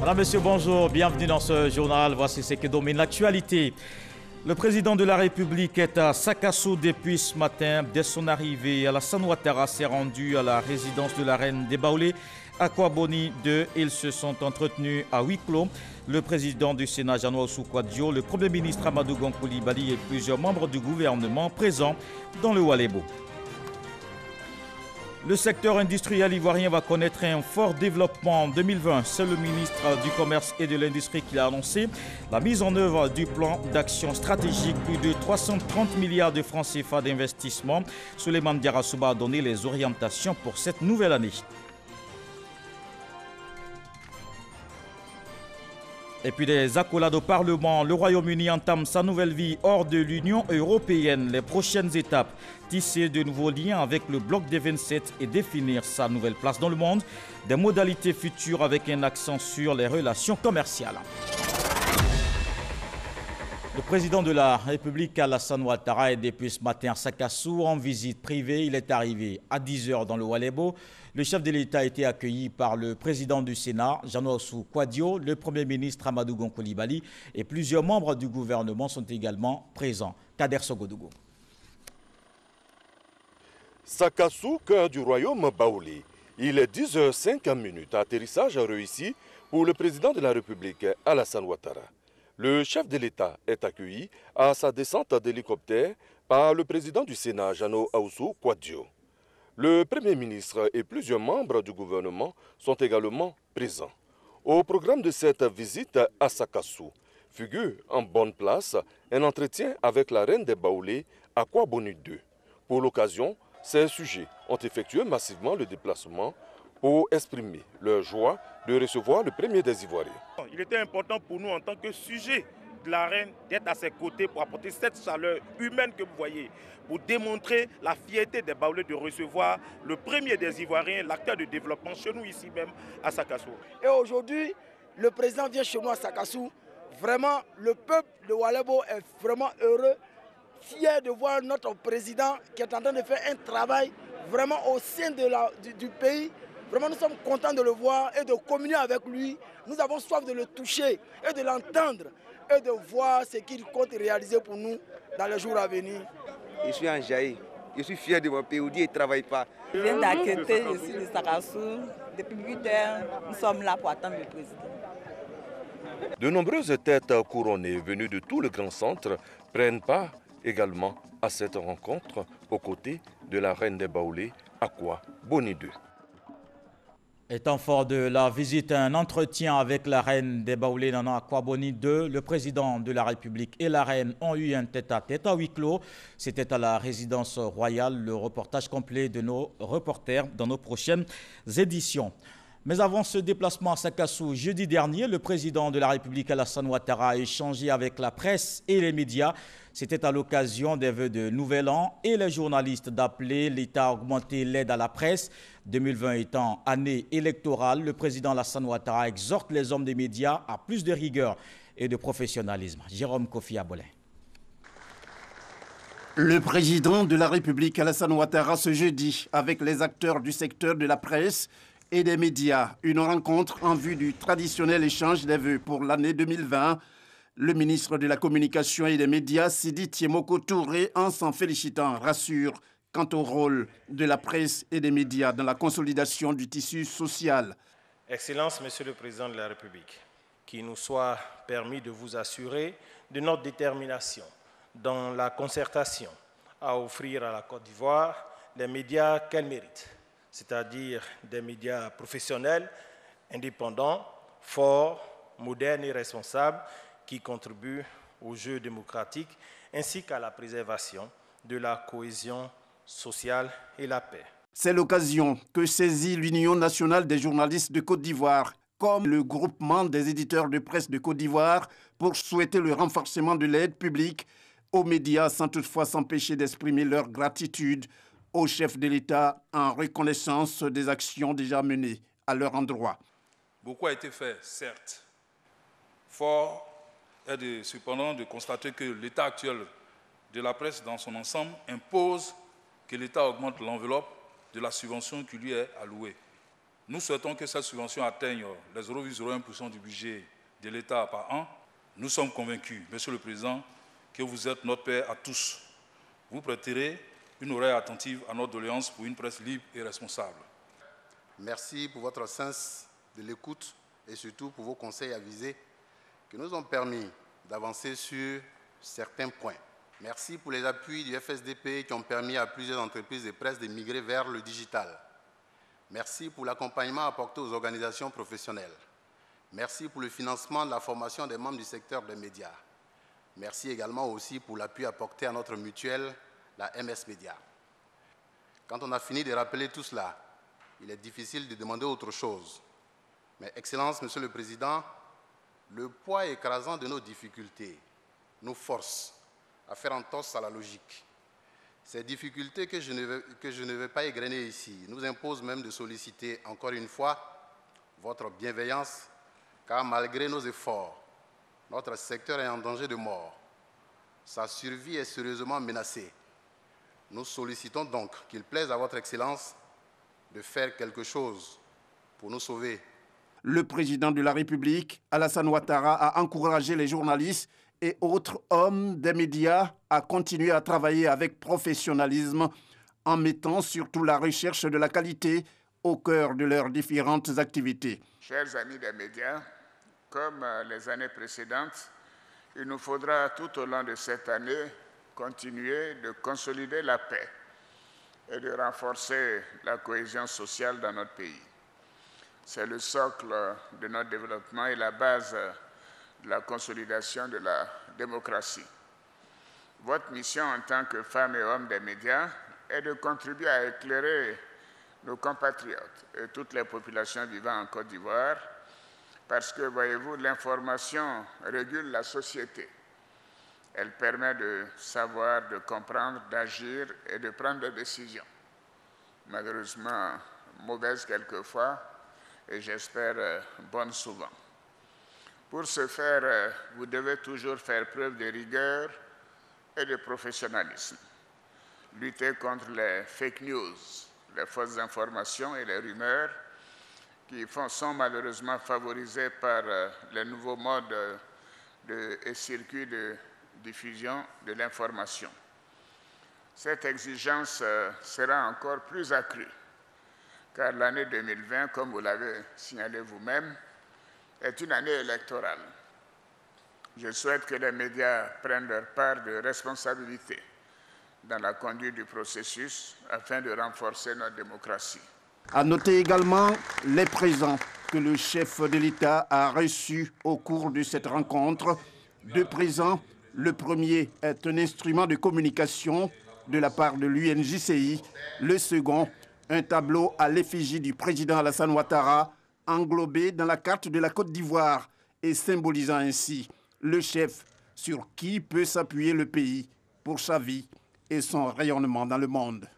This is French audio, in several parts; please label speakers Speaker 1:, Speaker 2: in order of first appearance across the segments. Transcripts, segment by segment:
Speaker 1: Madame, Monsieur, bonjour, bienvenue dans ce journal. Voici ce qui domine l'actualité. Le président de la République est à Sakassou depuis ce matin. Dès son arrivée, Alassane Ouattara s'est rendu à la résidence de la reine des Baoulé, à Kwaboni II. Ils se sont entretenus à huis clos. Le président du Sénat, Jean-Noël Oussou-Kouadio, le Premier ministre Amadou Gon Coulibaly et plusieurs membres du gouvernement présents dans le Oualébo. Le secteur industriel ivoirien va connaître un fort développement en 2020. C'est le ministre du Commerce et de l'Industrie qui l'a annoncé. La mise en œuvre du plan d'action stratégique, plus de 330 milliards de francs CFA d'investissement. Souleymane Diarra-Souba a donné les orientations pour cette nouvelle année. Et puis des accolades au Parlement, le Royaume-Uni entame sa nouvelle vie hors de l'Union européenne. Les prochaines étapes, tisser de nouveaux liens avec le bloc des 27 et définir sa nouvelle place dans le monde. Des modalités futures avec un accent sur les relations commerciales. Le président de la République, Alassane Ouattara, est depuis ce matin à Sakassou en visite privée. Il est arrivé à 10 h dans le Oualébo. Le chef de l'État a été accueilli par le président du Sénat, Jean-Noël Oussou-Kouadio, le Premier ministre Amadou Gon Coulibaly et plusieurs membres du gouvernement sont également présents. Kader Sogodougou.
Speaker 2: Sakassou, cœur du royaume Baoulé. Il est 10 h 05. Atterrissage réussi pour le président de la République, Alassane Ouattara. Le chef de l'État est accueilli à sa descente d'hélicoptère par le président du Sénat, Jean-Noël Oussou-Kouadio. Le Premier ministre et plusieurs membres du gouvernement sont également présents. Au programme de cette visite à Sakassou figure en bonne place un entretien avec la reine des Baoulés à Kwaboni II. Pour l'occasion, ces sujets ont effectué massivement le déplacement pour exprimer leur joie de recevoir le premier des Ivoiriens.
Speaker 3: Il était important pour nous en tant que sujet de la reine d'être à ses côtés pour apporter cette chaleur humaine que vous voyez, pour démontrer la fierté des Baoulés de recevoir le premier des Ivoiriens, l'acteur de développement chez nous ici même à Sakassou.
Speaker 4: Et aujourd'hui, le président vient chez nous à Sakassou. Vraiment, le peuple de Oualébo est vraiment heureux, fier de voir notre président qui est en train de faire un travail vraiment au sein du pays. Vraiment, nous sommes contents de le voir et de communier avec lui. Nous avons soif de le toucher et de l'entendre et de voir ce qu'il compte réaliser pour nous dans les jours à venir.
Speaker 5: Je suis en Jaï. Je suis fier de mon pays. Il ne travaille pas.
Speaker 6: Je viens d'Akété, je suis de Sakassou. Depuis 8 h, nous sommes là pour attendre le président.
Speaker 2: De nombreuses têtes couronnées venues de tout le grand centre prennent part également à cette rencontre aux côtés de la reine des Baoulés, Kwaboni II.
Speaker 1: Étant fort de la visite, un entretien avec la reine des Baoulés, Nana Kwaboni II, le président de la République et la reine ont eu un tête-à-tête à huis clos. C'était à la résidence royale. Le reportage complet de nos reporters dans nos prochaines éditions. Mais avant ce déplacement à Sakassou, jeudi dernier, le président de la République, Alassane Ouattara, a échangé avec la presse et les médias. C'était à l'occasion des vœux de Nouvel An et les journalistes d'appeler l'État à augmenter l'aide à la presse. 2020 étant année électorale, le président Alassane Ouattara exhorte les hommes des médias à plus de rigueur et de professionnalisme. Jérôme Kofi Abolin.
Speaker 7: Le président de la République, Alassane Ouattara, ce jeudi, avec les acteurs du secteur de la presse et des médias, une rencontre en vue du traditionnel échange des vœux pour l'année 2020. Le ministre de la Communication et des médias, Sidi Thiemoko Touré, en s'en félicitant, rassure quant au rôle de la presse et des médias dans la consolidation du tissu social.
Speaker 8: Excellence, Monsieur le Président de la République, qu'il nous soit permis de vous assurer de notre détermination dans la concertation à offrir à la Côte d'Ivoire les médias qu'elle mérite, c'est-à-dire des médias professionnels, indépendants, forts, modernes et responsables qui contribuent au jeu démocratique ainsi qu'à la préservation de la cohésion sociale et la paix.
Speaker 7: C'est l'occasion que saisit l'Union nationale des journalistes de Côte d'Ivoire comme le groupement des éditeurs de presse de Côte d'Ivoire pour souhaiter le renforcement de l'aide publique aux médias sans toutefois s'empêcher d'exprimer leur gratitude au chef de l'État en reconnaissance des actions déjà menées à leur endroit.
Speaker 9: Beaucoup a été fait, certes. Fort est cependant de constater que l'état actuel de la presse dans son ensemble impose que l'État augmente l'enveloppe de la subvention qui lui est allouée. Nous souhaitons que cette subvention atteigne les 0,01% du budget de l'État par an. Nous sommes convaincus, Monsieur le Président, que vous êtes notre père à tous. Vous prêterez une oreille attentive à notre doléance pour une presse libre et responsable.
Speaker 10: Merci pour votre sens de l'écoute et surtout pour vos conseils avisés qui nous ont permis d'avancer sur certains points. Merci pour les appuis du FSDP qui ont permis à plusieurs entreprises de presse de migrer vers le digital. Merci pour l'accompagnement apporté aux organisations professionnelles. Merci pour le financement de la formation des membres du secteur des médias. Merci également aussi pour l'appui apporté à notre mutuelle, la MS Média. Quand on a fini de rappeler tout cela, il est difficile de demander autre chose. Mais Excellence, Monsieur le Président, le poids écrasant de nos difficultés nous force à faire entorse à la logique. Ces difficultés que je ne vais pas égrener ici nous imposent même de solliciter encore une fois votre bienveillance, car malgré nos efforts, notre secteur est en danger de mort. Sa survie est sérieusement menacée. Nous sollicitons donc qu'il plaise à votre Excellence de faire quelque chose pour nous sauver.
Speaker 7: Le président de la République, Alassane Ouattara, a encouragé les journalistes et autres hommes des médias à continuer à travailler avec professionnalisme en mettant surtout la recherche de la qualité au cœur de leurs différentes activités.
Speaker 11: Chers amis des médias, comme les années précédentes, il nous faudra tout au long de cette année continuer de consolider la paix et de renforcer la cohésion sociale dans notre pays. C'est le socle de notre développement et la base de la consolidation de la démocratie. Votre mission en tant que femmes et hommes des médias est de contribuer à éclairer nos compatriotes et toutes les populations vivant en Côte d'Ivoire parce que, voyez-vous, l'information régule la société. Elle permet de savoir, de comprendre, d'agir et de prendre des décisions. Malheureusement, mauvaises quelquefois et j'espère bonnes souvent. Pour ce faire, vous devez toujours faire preuve de rigueur et de professionnalisme. Lutter contre les fake news, les fausses informations et les rumeurs qui sont malheureusement favorisées par les nouveaux modes et circuits de diffusion de l'information. Cette exigence sera encore plus accrue, car l'année 2020, comme vous l'avez signalé vous-même, est une année électorale. Je souhaite que les médias prennent leur part de responsabilité dans la conduite du processus afin de renforcer notre démocratie.
Speaker 7: À noter également les présents que le chef de l'État a reçus au cours de cette rencontre. Deux présents. Le premier est un instrument de communication de la part de l'UNJCI. Le second, un tableau à l'effigie du président Alassane Ouattara, englobé dans la carte de la Côte d'Ivoire et symbolisant ainsi le chef sur qui peut s'appuyer le pays pour sa vie et son rayonnement dans le monde.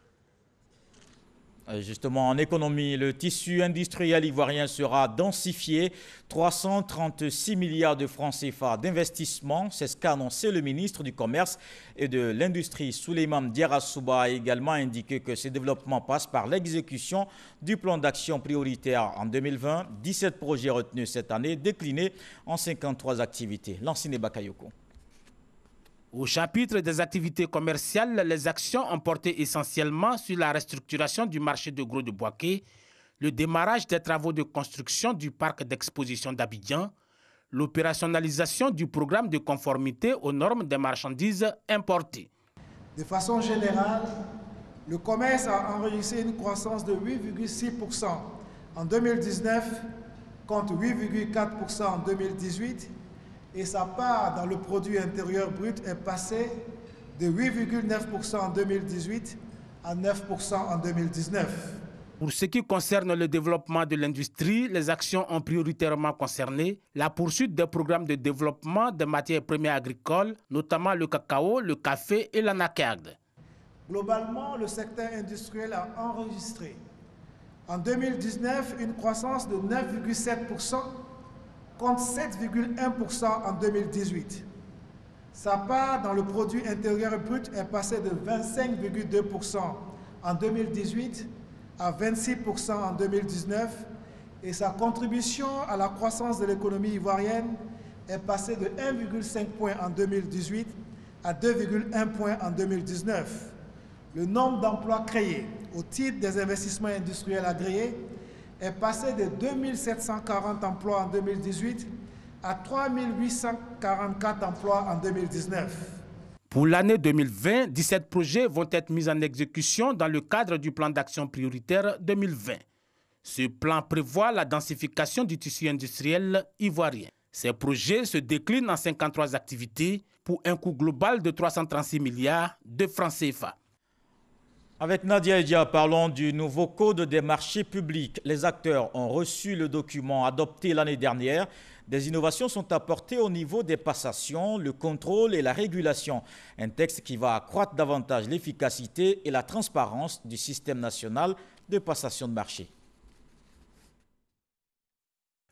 Speaker 1: Justement, en économie, le tissu industriel ivoirien sera densifié. 336 milliards de francs CFA d'investissement, c'est ce qu'a annoncé le ministre du Commerce et de l'Industrie. Souleymane Diarra Souba a également indiqué que ce développement passe par l'exécution du plan d'action prioritaire en 2020. 17 projets retenus cette année, déclinés en 53 activités. Lansine Bakayoko.
Speaker 12: Au chapitre des activités commerciales, les actions ont porté essentiellement sur la restructuration du marché de gros de Boaké, le démarrage des travaux de construction du parc d'exposition d'Abidjan, l'opérationnalisation du programme de conformité aux normes des marchandises importées.
Speaker 13: De façon générale, le commerce a enregistré une croissance de 8,6% en 2019 contre 8,4% en 2018. Et sa part dans le produit intérieur brut est passée de 8,9% en 2018 à 9% en 2019.
Speaker 12: Pour ce qui concerne le développement de l'industrie, les actions ont prioritairement concerné la poursuite des programmes de développement des matières premières agricoles, notamment le cacao, le café et l'anacarde.
Speaker 13: Globalement, le secteur industriel a enregistré en 2019 une croissance de 9,7%, contre 7,1% en 2018. Sa part dans le produit intérieur brut est passée de 25,2% en 2018 à 26% en 2019 et sa contribution à la croissance de l'économie ivoirienne est passée de 1,5 point en 2018 à 2,1 points en 2019. Le nombre d'emplois créés au titre des investissements industriels agréés est passé de 2740 emplois en 2018 à 3844 emplois en 2019.
Speaker 12: Pour l'année 2020, 17 projets vont être mis en exécution dans le cadre du plan d'action prioritaire 2020. Ce plan prévoit la densification du tissu industriel ivoirien. Ces projets se déclinent en 53 activités pour un coût global de 336 milliards de francs CFA.
Speaker 1: Avec Nadia Edia, parlons du nouveau code des marchés publics. Les acteurs ont reçu le document adopté l'année dernière. Des innovations sont apportées au niveau des passations, le contrôle et la régulation. Un texte qui va accroître davantage l'efficacité et la transparence du système national de passation de marché.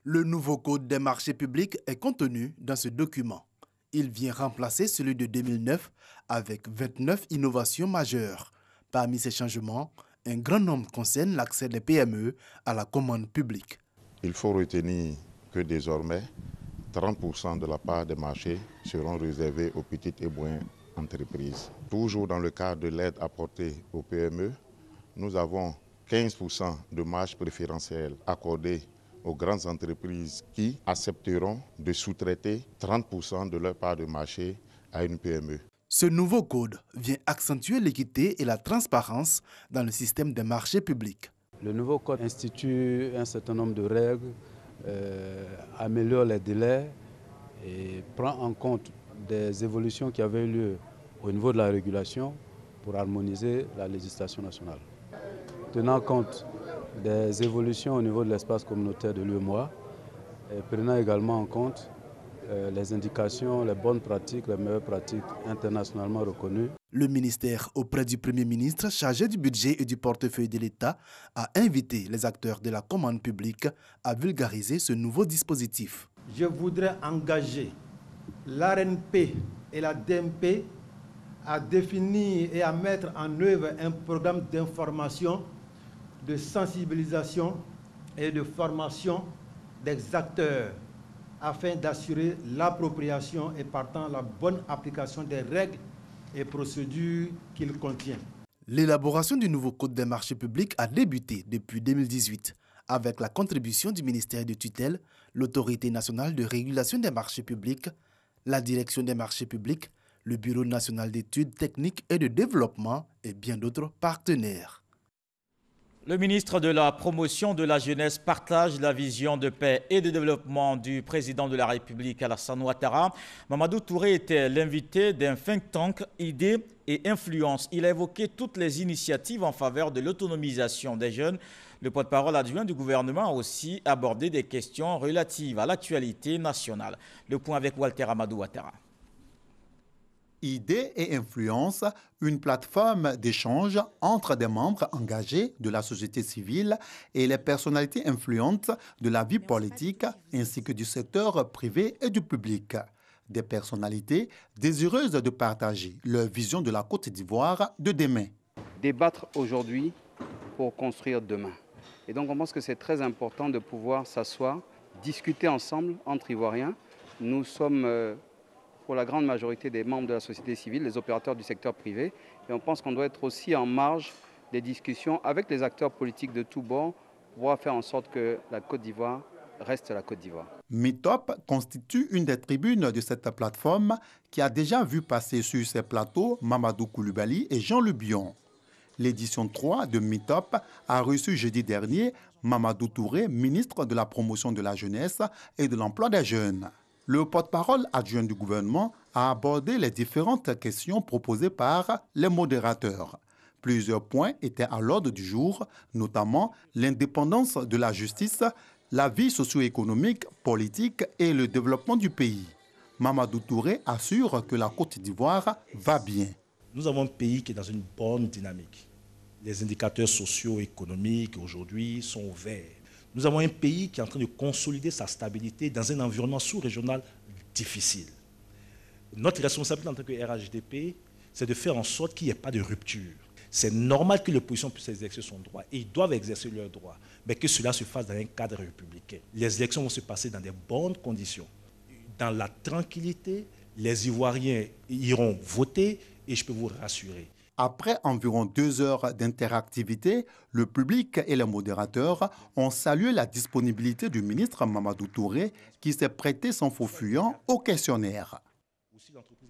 Speaker 7: Le nouveau code des marchés publics est contenu dans ce document. Il vient remplacer celui de 2009 avec 29 innovations majeures. Parmi ces changements, un grand nombre concernent l'accès des PME à la commande publique.
Speaker 14: Il faut retenir que désormais, 30% de la part des marchés seront réservés aux petites et moyennes entreprises. Toujours dans le cadre de l'aide apportée aux PME, nous avons 15% de marge préférentielle accordée aux grandes entreprises qui accepteront de sous-traiter 30% de leur part de marché à une PME.
Speaker 7: Ce nouveau code vient accentuer l'équité et la transparence dans le système des marchés publics.
Speaker 15: Le nouveau code institue un certain nombre de règles, améliore les délais et prend en compte des évolutions qui avaient eu lieu au niveau de la régulation pour harmoniser la législation nationale. Tenant compte des évolutions au niveau de l'espace communautaire de l'UEMOA, et prenant également en compte les indications, les bonnes pratiques, les meilleures pratiques internationalement reconnues.
Speaker 7: Le ministère auprès du Premier ministre chargé du budget et du portefeuille de l'État a invité les acteurs de la commande publique à vulgariser ce nouveau dispositif.
Speaker 16: Je voudrais engager l'ARNP et la DMP à définir et à mettre en œuvre un programme d'information, de sensibilisation et de formation des acteurs afin d'assurer l'appropriation et partant la bonne application des règles et procédures qu'il contient.
Speaker 7: L'élaboration du nouveau code des marchés publics a débuté depuis 2018 avec la contribution du ministère de tutelle, l'Autorité nationale de régulation des marchés publics, la Direction des marchés publics, le Bureau national d'études techniques et de développement et bien d'autres partenaires.
Speaker 1: Le ministre de la Promotion de la Jeunesse partage la vision de paix et de développement du président de la République, Alassane Ouattara. Mamadou Touré était l'invité d'un think tank Idées et Influence. Il a évoqué toutes les initiatives en faveur de l'autonomisation des jeunes. Le porte-parole adjoint du gouvernement a aussi abordé des questions relatives à l'actualité nationale. Le point avec Walter Amadou Ouattara.
Speaker 17: Idées et Influence, une plateforme d'échange entre des membres engagés de la société civile et les personnalités influentes de la vie politique ainsi que du secteur privé et du public. Des personnalités désireuses de partager leur vision de la Côte d'Ivoire de demain.
Speaker 18: Débattre aujourd'hui pour construire demain. Et donc on pense que c'est très important de pouvoir s'asseoir, discuter ensemble entre Ivoiriens. Nous sommes... pour la grande majorité des membres de la société civile, les opérateurs du secteur privé. Et on pense qu'on doit être aussi en marge des discussions avec les acteurs politiques de tous bords pour pouvoir faire en sorte que la Côte d'Ivoire reste la Côte d'Ivoire.
Speaker 17: Meetup constitue une des tribunes de cette plateforme qui a déjà vu passer sur ses plateaux Mamadou Koulibaly et Jean Lubion. L'édition 3 de Meetup a reçu jeudi dernier Mamadou Touré, ministre de la Promotion de la Jeunesse et de l'Emploi des Jeunes. Le porte-parole adjoint du gouvernement a abordé les différentes questions proposées par les modérateurs. Plusieurs points étaient à l'ordre du jour, notamment l'indépendance de la justice, la vie socio-économique, politique et le développement du pays. Mamadou Touré assure que la Côte d'Ivoire va bien.
Speaker 19: Nous avons un pays qui est dans une bonne dynamique. Les indicateurs socio-économiques aujourd'hui sont au vert. Nous avons un pays qui est en train de consolider sa stabilité dans un environnement sous-régional difficile. Notre responsabilité en tant que RHDP, c'est de faire en sorte qu'il n'y ait pas de rupture. C'est normal que l'opposition puisse exercer son droit. Et ils doivent exercer leur droit. Mais que cela se fasse dans un cadre républicain. Les élections vont se passer dans des bonnes conditions. Dans la tranquillité, les Ivoiriens iront voter et je peux vous rassurer.
Speaker 17: Après environ 2 heures d'interactivité, le public et les modérateurs ont salué la disponibilité du ministre Mamadou Touré qui s'est prêté sans faux fuyant au questionnaire.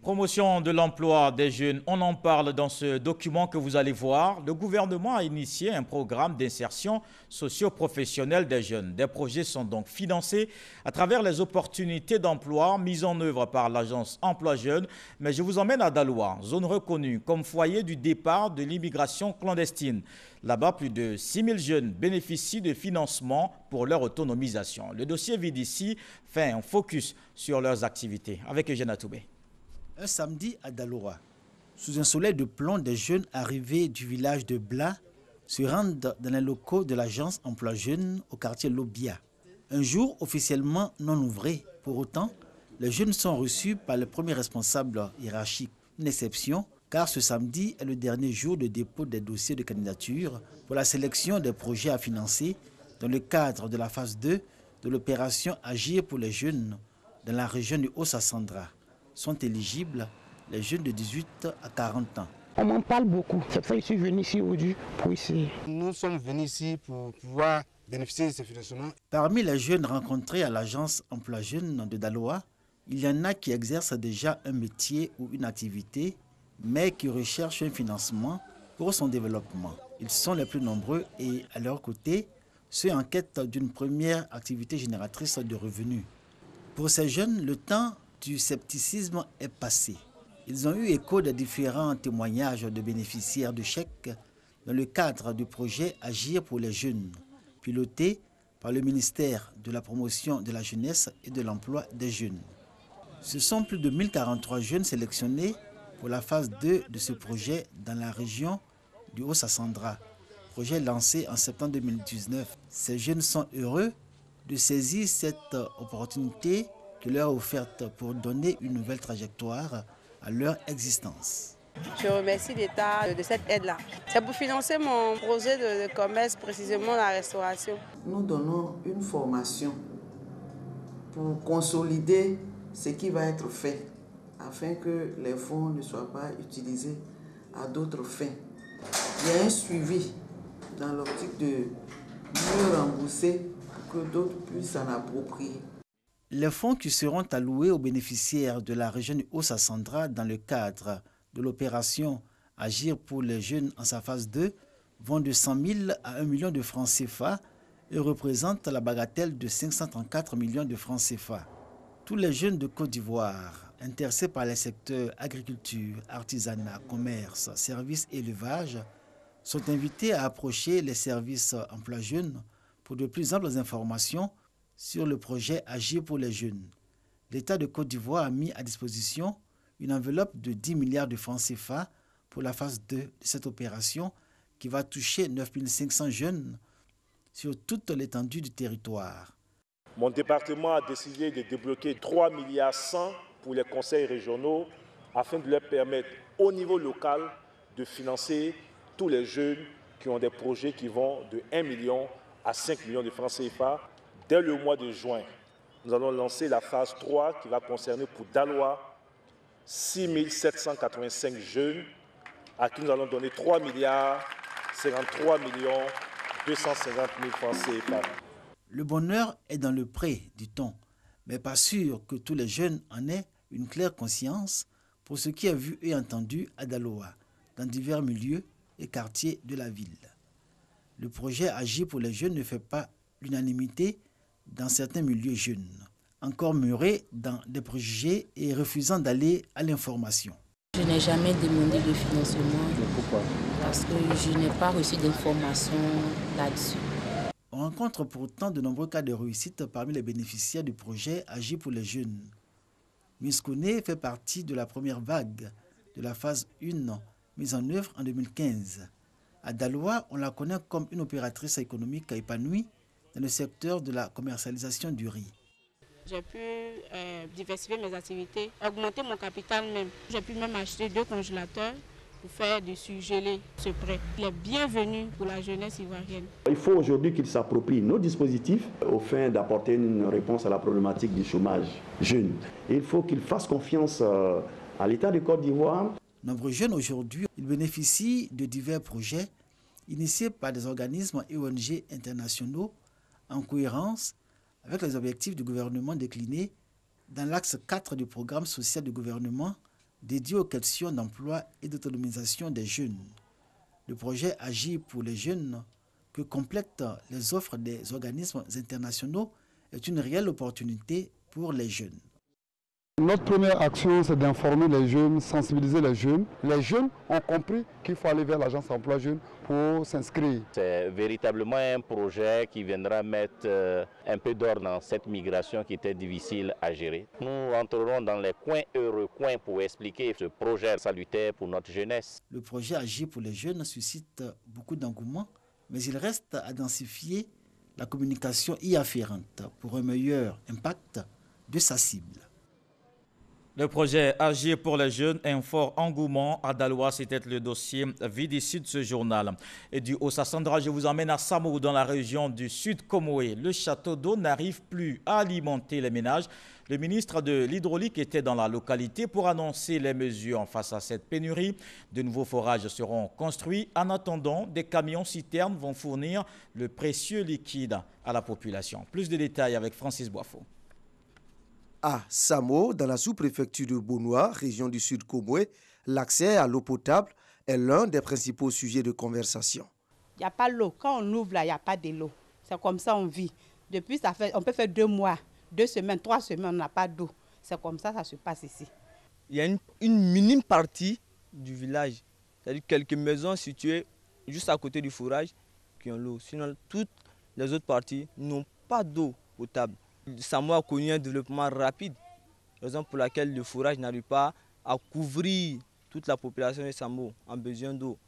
Speaker 1: Promotion de l'emploi des jeunes, on en parle dans ce document que vous allez voir. Le gouvernement a initié un programme d'insertion socio-professionnelle des jeunes. Des projets sont donc financés à travers les opportunités d'emploi mises en œuvre par l'agence Emploi Jeunes. Mais je vous emmène à Daloa, zone reconnue comme foyer du départ de l'immigration clandestine. Là-bas, plus de 6 000 jeunes bénéficient de financement pour leur autonomisation. Le dossier vide ici fait un focus sur leurs activités avec Eugène Atoubé.
Speaker 20: Un samedi à Daloa, sous un soleil de plomb, des jeunes arrivés du village de Bla se rendent dans les locaux de l'agence Emploi Jeunes au quartier Lobia. Un jour officiellement non ouvré. Pour autant, les jeunes sont reçus par le premier responsable hiérarchique. Une exception, car ce samedi est le dernier jour de dépôt des dossiers de candidature pour la sélection des projets à financer dans le cadre de la phase 2 de l'opération Agir pour les jeunes dans la région du Haut-Sassandra. Sont éligibles les jeunes de 18 à 40 ans.
Speaker 21: On m'en parle beaucoup. C'est pour ça que je suis venu ici aujourd'hui pour essayer.
Speaker 22: Nous sommes venus ici pour pouvoir bénéficier de ces financements.
Speaker 20: Parmi les jeunes rencontrés à l'agence Emploi Jeunes de Daloa, il y en a qui exercent déjà un métier ou une activité, mais qui recherchent un financement pour son développement. Ils sont les plus nombreux et, à leur côté, ceux en quête d'une première activité génératrice de revenus. Pour ces jeunes, le temps du scepticisme est passé. Ils ont eu écho des différents témoignages de bénéficiaires de chèques dans le cadre du projet Agir pour les jeunes, piloté par le ministère de la Promotion de la Jeunesse et de l'Emploi des jeunes. Ce sont plus de 1043 jeunes sélectionnés pour la phase 2 de ce projet dans la région du Haut-Sassandra, projet lancé en septembre 2019. Ces jeunes sont heureux de saisir cette opportunité qui leur est offerte pour donner une nouvelle trajectoire à leur existence.
Speaker 23: Je remercie l'État de cette aide-là. C'est pour financer mon projet de commerce, précisément la restauration.
Speaker 24: Nous donnons une formation pour consolider ce qui va être fait, afin que les fonds ne soient pas utilisés à d'autres fins. Il y a un suivi dans l'optique de mieux rembourser pour que d'autres puissent s'en approprier.
Speaker 20: Les fonds qui seront alloués aux bénéficiaires de la région du Haut-Sassandra dans le cadre de l'opération Agir pour les jeunes en sa phase 2 vont de 100 000 à 1 million de francs CFA et représentent la bagatelle de 534 millions de francs CFA. Tous les jeunes de Côte d'Ivoire, intéressés par les secteurs agriculture, artisanat, commerce, services et élevage, sont invités à approcher les services Emploi Jeunes pour de plus amples informations sur le projet Agir pour les jeunes. L'État de Côte d'Ivoire a mis à disposition une enveloppe de 10 milliards de francs CFA pour la phase 2 de cette opération qui va toucher 9 500 jeunes sur toute l'étendue du territoire.
Speaker 25: Mon département a décidé de débloquer 3,1 milliards pour les conseils régionaux afin de leur permettre au niveau local de financer tous les jeunes qui ont des projets qui vont de 1 million à 5 millions de francs CFA. Dès le mois de juin, nous allons lancer la phase 3 qui va concerner pour Daloa 6 785 jeunes à qui nous allons donner 3 milliards 53 millions 250 000 francs CFA.
Speaker 20: Le bonheur est dans le pré, dit-on, mais pas sûr que tous les jeunes en aient une claire conscience pour ce qui est vu et entendu à Daloa, dans divers milieux et quartiers de la ville. Le projet Agir pour les jeunes ne fait pas l'unanimité dans certains milieux jeunes, encore murés dans des préjugés et refusant d'aller à l'information.
Speaker 26: Je n'ai jamais demandé de financement.
Speaker 20: Pourquoi?
Speaker 26: Parce que je n'ai pas reçu d'informations là-dessus.
Speaker 20: On rencontre pourtant de nombreux cas de réussite parmi les bénéficiaires du projet Agir pour les jeunes. Miss Kone fait partie de la première vague de la phase 1 mise en œuvre en 2015. À Daloa, on la connaît comme une opératrice économique épanouie dans le secteur de la commercialisation du riz.
Speaker 27: J'ai pu diversifier mes activités, augmenter mon capital même. J'ai pu même acheter 2 congélateurs
Speaker 2: pour faire du surgelé, c'est prêt. Il est bienvenu pour la jeunesse ivoirienne.
Speaker 3: Il faut aujourd'hui qu'ils s'approprient nos dispositifs au fin d'apporter une réponse à la problématique du chômage jeune. Et il faut qu'ils fassent confiance à l'État de Côte d'Ivoire.
Speaker 20: Nombreux jeunes aujourd'hui, ils bénéficient de divers projets initiés par des organismes et ONG internationaux en cohérence avec les objectifs du gouvernement déclinés dans l'axe 4 du programme social du gouvernement dédié aux questions d'emploi et d'autonomisation des jeunes. Le projet Agir pour les jeunes, que complètent les offres des organismes internationaux, est une réelle opportunité pour les jeunes.
Speaker 4: Notre première action, c'est d'informer les jeunes, sensibiliser les jeunes. Les jeunes ont compris qu'il faut aller vers l'agence emploi jeune pour s'inscrire.
Speaker 5: C'est véritablement un projet qui viendra mettre un peu d'ordre dans cette migration qui était difficile à gérer. Nous entrerons dans les coins heureux coins pour expliquer ce projet salutaire pour notre jeunesse.
Speaker 20: Le projet Agir pour les jeunes suscite beaucoup d'engouement, mais il reste à densifier la communication y afférente pour un meilleur impact de sa cible.
Speaker 1: Le projet Agir pour les jeunes, un fort engouement à Daloa, c'était le dossier vide ici de ce journal. Et du Haut-Sassandra, je vous emmène à Samo, dans la région du Sud Comoé. Le château d'eau n'arrive plus à alimenter les ménages. Le ministre de l'Hydraulique était dans la localité pour annoncer les mesures face à cette pénurie. De nouveaux forages seront construits. En attendant, des camions-citernes vont fournir le précieux liquide à la population. Plus de détails avec Francis Boifo.
Speaker 6: À Samo, dans la sous-préfecture de Bonoua, région du Sud Comoé, l'accès à l'eau potable est l'un des principaux sujets de conversation.
Speaker 8: Il n'y a pas l'eau. Quand on ouvre là, il n'y a pas de l'eau. C'est comme ça on vit. Depuis, on peut faire 2 mois, 2 semaines, 3 semaines, on n'a pas d'eau. C'est comme ça se passe ici.
Speaker 27: Il y a une minime partie du village, c'est-à-dire quelques maisons situées juste à côté du forage qui ont l'eau. Sinon, toutes les autres parties n'ont pas d'eau potable. Samo a connu un développement rapide, raison pour laquelle le forage n'arrive pas à couvrir toute la population de Samo en besoin d'eau.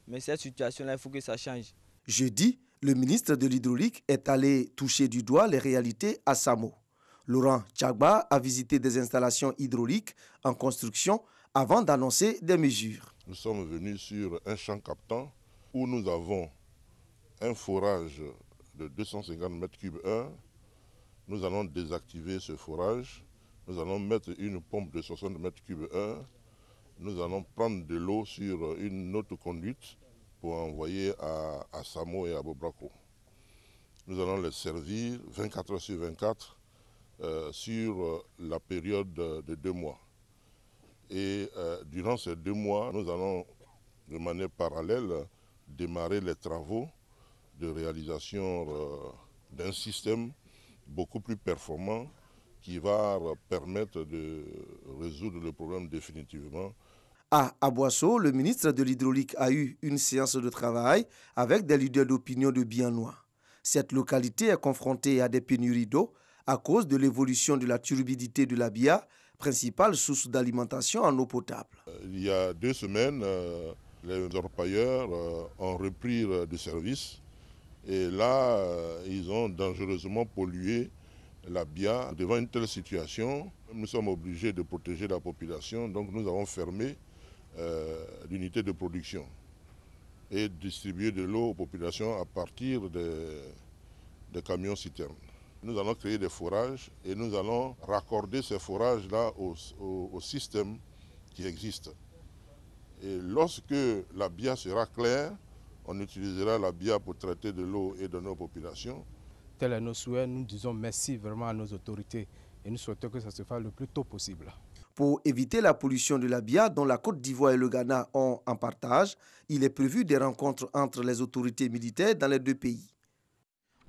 Speaker 27: Mais cette situation-là, il faut que ça change.
Speaker 6: Jeudi, le ministre de l'Hydraulique est allé toucher du doigt les réalités à Samo. Laurent Tchagba a visité des installations hydrauliques en construction avant d'annoncer des mesures.
Speaker 14: Nous sommes venus sur un champ captant où nous avons un forage de 250 m3. Nous allons désactiver ce forage, nous allons mettre une pompe de 60 m3. Nous allons prendre de l'eau sur une autre conduite pour envoyer à Samo et à Bobrako. Nous allons les servir 24 heures sur 24 sur la période de 2 mois. Et durant ces 2 mois, nous allons de manière parallèle démarrer les travaux de réalisation d'un système beaucoup plus performant qui va permettre de résoudre le problème définitivement.
Speaker 6: À Aboisseau, le ministre de l'Hydraulique a eu une séance de travail avec des leaders d'opinion de Bianois. Cette localité est confrontée à des pénuries d'eau à cause de l'évolution de la turbidité de la Bia, principale source d'alimentation en eau potable.
Speaker 14: Il y a 2 semaines, les orpailleurs ont repris du service. Et là, ils ont dangereusement pollué la Bia. Devant une telle situation, nous sommes obligés de protéger la population. Donc nous avons fermé l'unité de production et distribué de l'eau aux populations à partir des camions-citernes. Nous allons créer des forages et nous allons raccorder ces forages-là au système qui existe. Et lorsque la Bia sera claire, on utilisera la Bia pour traiter de l'eau et de nos populations.
Speaker 28: Tel est nos souhaits, nous disons merci vraiment à nos autorités et nous souhaitons que ça se fasse le plus tôt possible.
Speaker 6: Pour éviter la pollution de la Bia, dont la Côte d'Ivoire et le Ghana ont en partage, il est prévu des rencontres entre les autorités militaires dans les 2 pays.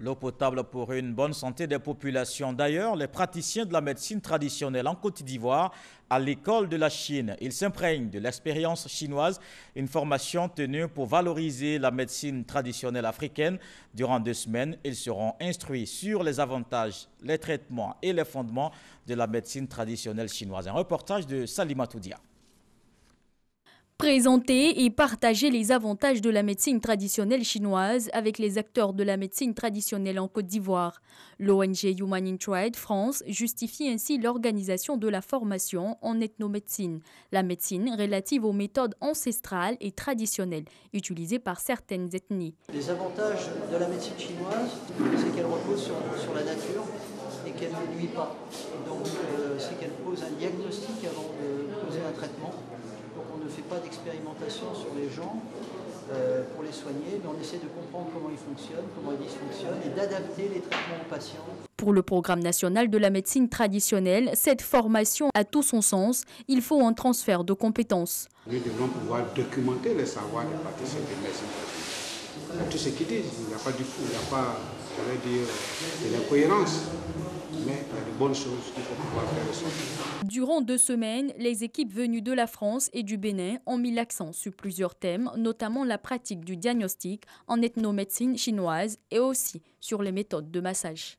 Speaker 1: L'eau potable pour une bonne santé des populations. D'ailleurs, les praticiens de la médecine traditionnelle en Côte d'Ivoire à l'école de la Chine, ils s'imprègnent de l'expérience chinoise, une formation tenue pour valoriser la médecine traditionnelle africaine. Durant 2 semaines, ils seront instruits sur les avantages, les traitements et les fondements de la médecine traditionnelle chinoise. Un reportage de Salima Toudia.
Speaker 7: Présenter et partager les avantages de la médecine traditionnelle chinoise avec les acteurs de la médecine traditionnelle en Côte d'Ivoire. L'ONG Human Interest France justifie ainsi l'organisation de la formation en ethnomédecine, la médecine relative aux méthodes ancestrales et traditionnelles utilisées par certaines ethnies.
Speaker 9: Les avantages de la médecine chinoise, c'est qu'elle repose sur la nature et qu'elle ne nuit pas. Donc c'est qu'elle pose un diagnostic avant de poser un traitement. Donc on ne fait pas d'expérimentation sur les gens pour les soigner, mais on essaie de comprendre comment ils fonctionnent, comment ils dysfonctionnent et d'adapter les traitements aux patients.
Speaker 7: Pour le programme national de la médecine traditionnelle, cette formation a tout son sens. Il faut un transfert de compétences.
Speaker 22: Nous devons pouvoir documenter les savoirs des praticiens de médecine traditionnelle. Tout ce qu'ils disent, il n'y a pas du fou, il n'y a pas, de l'incohérence. Mais il y a de bonnes choses qu'il faut pouvoir faire ressortir.
Speaker 7: Durant 2 semaines, les équipes venues de la France et du Bénin ont mis l'accent sur plusieurs thèmes, notamment la pratique du diagnostic en ethnomédecine chinoise et aussi sur les méthodes de massage.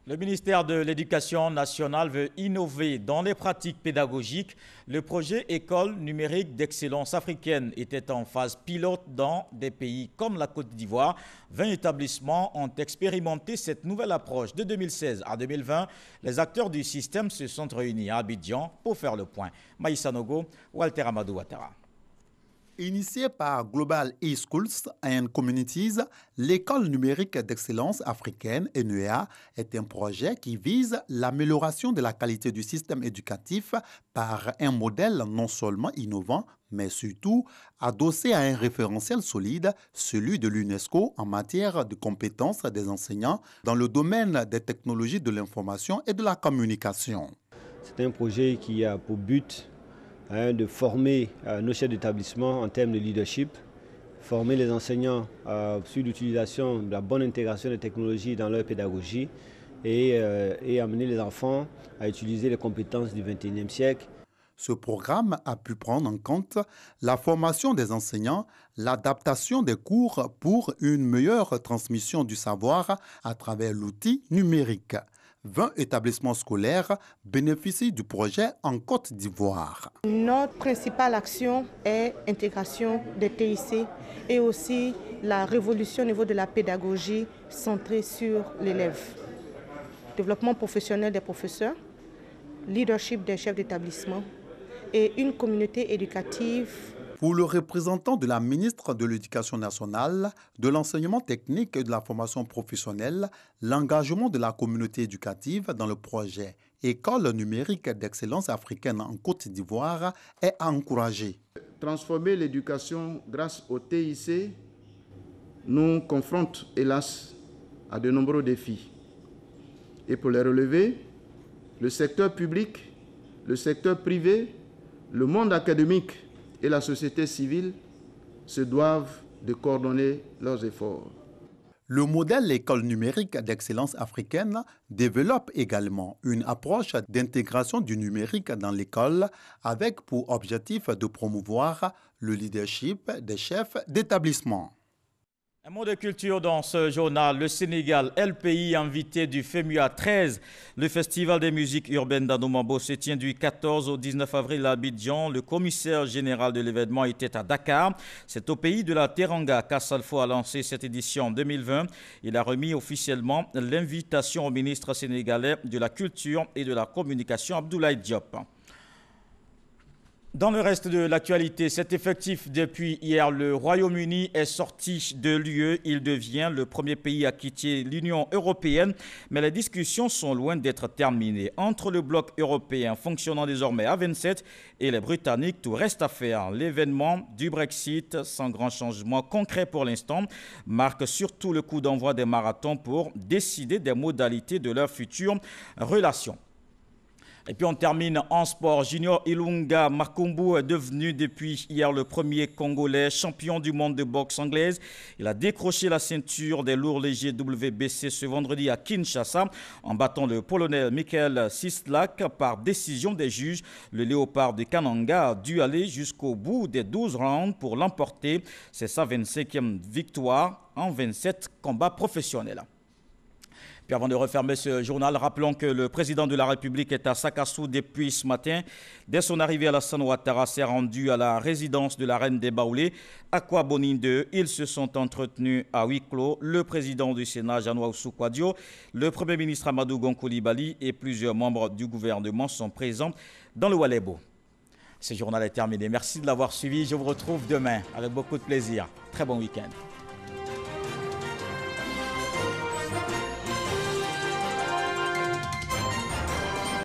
Speaker 1: Le ministère de l'Éducation nationale veut innover dans les pratiques pédagogiques. Le projet École numérique d'excellence africaine était en phase pilote dans des pays comme la Côte d'Ivoire. 20 établissements ont expérimenté cette nouvelle approche. De 2016 à 2020, les acteurs du système se sont réunis à Abidjan pour faire le point. Maïssa Nogo, Walter Amadou Ouattara.
Speaker 17: Initié par Global eSchools and Communities, l'école numérique d'excellence africaine, NEA, est un projet qui vise l'amélioration de la qualité du système éducatif par un modèle non seulement innovant, mais surtout adossé à un référentiel solide, celui de l'UNESCO en matière de compétences des enseignants dans le domaine des technologies de l'information et de la communication.
Speaker 10: C'est un projet qui a pour but de former nos chefs d'établissement en termes de leadership, former les enseignants sur l'utilisation de la bonne intégration des technologies dans leur pédagogie et amener les enfants à utiliser les compétences du XXIe siècle.
Speaker 17: Ce programme a pu prendre en compte la formation des enseignants, l'adaptation des cours pour une meilleure transmission du savoir à travers l'outil numérique. 20 établissements scolaires bénéficient du projet en Côte d'Ivoire.
Speaker 11: Notre principale action est l'intégration des TIC et aussi la révolution au niveau de la pédagogie centrée sur l'élève. Développement professionnel des professeurs, leadership des chefs d'établissement et une communauté éducative.
Speaker 17: Pour le représentant de la ministre de l'Éducation nationale, de l'enseignement technique et de la formation professionnelle, l'engagement de la communauté éducative dans le projet École numérique d'excellence africaine en Côte d'Ivoire est à encourager.
Speaker 12: Transformer l'éducation grâce au TIC nous confronte, hélas, à de nombreux défis. Et pour les relever, le secteur public, le secteur privé, le monde académique et la société civile se doivent de coordonner leurs efforts.
Speaker 17: Le modèle École numérique d'excellence africaine développe également une approche d'intégration du numérique dans l'école avec pour objectif de promouvoir le leadership des chefs d'établissement.
Speaker 1: Un mot de culture dans ce journal. Le Sénégal est le pays invité du FEMUA 13. Le festival des musiques urbaines d'Anomambo se tient du 14 au 19 avril à Abidjan. Le commissaire général de l'événement était à Dakar. C'est au pays de la Teranga qu'Assalfo a lancé cette édition 2020. Il a remis officiellement l'invitation au ministre sénégalais de la Culture et de la Communication, Abdoulaye Diop. Dans le reste de l'actualité, cet effectif depuis hier, le Royaume-Uni est sorti de l'UE. Il devient le premier pays à quitter l'Union européenne. Mais les discussions sont loin d'être terminées. Entre le bloc européen fonctionnant désormais à 27 et les Britanniques, tout reste à faire. L'événement du Brexit, sans grand changement concret pour l'instant, marque surtout le coup d'envoi des marathons pour décider des modalités de leurs futures relations. Et puis on termine en sport. Junior Ilunga Makumbu est devenu depuis hier le premier Congolais champion du monde de boxe anglaise. Il a décroché la ceinture des lourds légers WBC ce vendredi à Kinshasa en battant le Polonais Michael Sislak par décision des juges. Le Léopard de Kananga a dû aller jusqu'au bout des 12 rounds pour l'emporter. C'est sa 25e victoire en 27 combats professionnels. Puis avant de refermer ce journal, rappelons que le président de la République est à Sakassou depuis ce matin. Dès son arrivée, Alassane Ouattara s'est rendu à la résidence de la reine des Baoulés, à Kwaboni 2. Ils se sont entretenus à huis clos. Le président du Sénat, Jean-Noël Oussou Kouadio, le Premier ministre Amadou Gon Coulibaly et plusieurs membres du gouvernement sont présents dans le Oualébo. Ce journal est terminé. Merci de l'avoir suivi. Je vous retrouve demain avec beaucoup de plaisir. Très bon week-end.